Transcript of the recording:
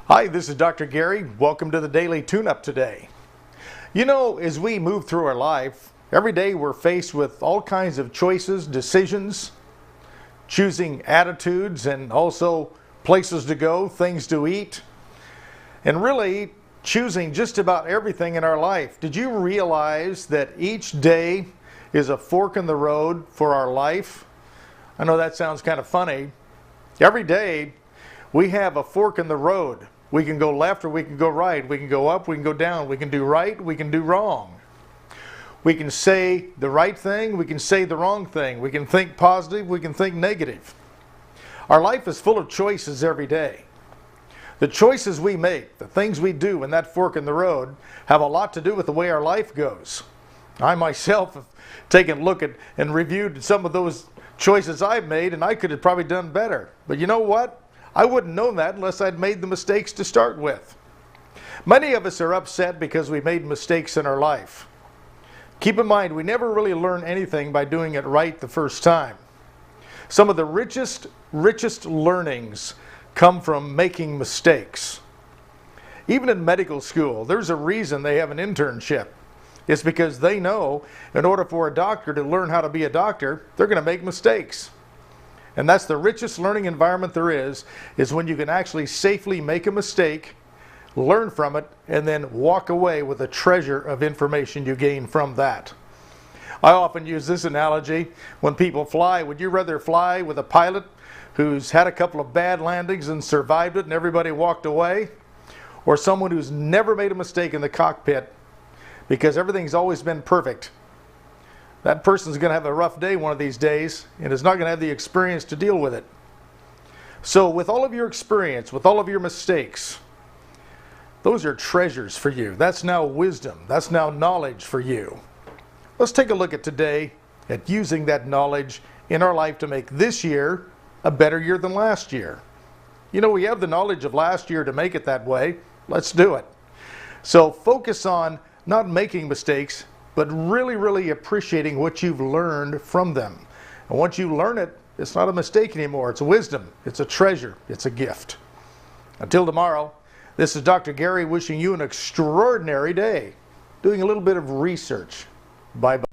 Hi, this is Dr. Gary. Welcome to the Daily Tune-Up today. You know, as we move through our life, every day we're faced with all kinds of choices, decisions, choosing attitudes, and also places to go, things to eat, and really choosing just about everything in our life. Did you realize that each day is a fork in the road for our life? I know that sounds kind of funny. Every day we have a fork in the road. We can go left or we can go right. We can go up, we can go down. We can do right, we can do wrong. We can say the right thing, we can say the wrong thing. We can think positive, we can think negative. Our life is full of choices every day. The choices we make, the things we do in that fork in the road, have a lot to do with the way our life goes. I myself have taken a look at and reviewed some of those choices I've made, and I could have probably done better. But you know what? I wouldn't know that unless I'd made the mistakes to start with. Many of us are upset because we made mistakes in our life. Keep in mind, we never really learn anything by doing it right the first time. Some of the richest learnings come from making mistakes. Even in medical school, there's a reason they have an internship. It's because they know in order for a doctor to learn how to be a doctor, they're going to make mistakes. And that's the richest learning environment there is when you can actually safely make a mistake, learn from it, and then walk away with a treasure of information you gain from that. I often use this analogy when people fly. Would you rather fly with a pilot who's had a couple of bad landings and survived it and everybody walked away? Or someone who's never made a mistake in the cockpit because everything's always been perfect? That person's going to have a rough day one of these days and is not going to have the experience to deal with it. So with all of your experience, with all of your mistakes, those are treasures for you. That's now wisdom. That's now knowledge for you. Let's take a look at today at using that knowledge in our life to make this year a better year than last year. You know, we have the knowledge of last year to make it that way. Let's do it. So focus on not making mistakes, but really appreciating what you've learned from them. And once you learn it, it's not a mistake anymore. It's a wisdom. It's a treasure. It's a gift. Until tomorrow, this is Dr. Gary wishing you an extraordinary day, doing a little bit of research. Bye-bye.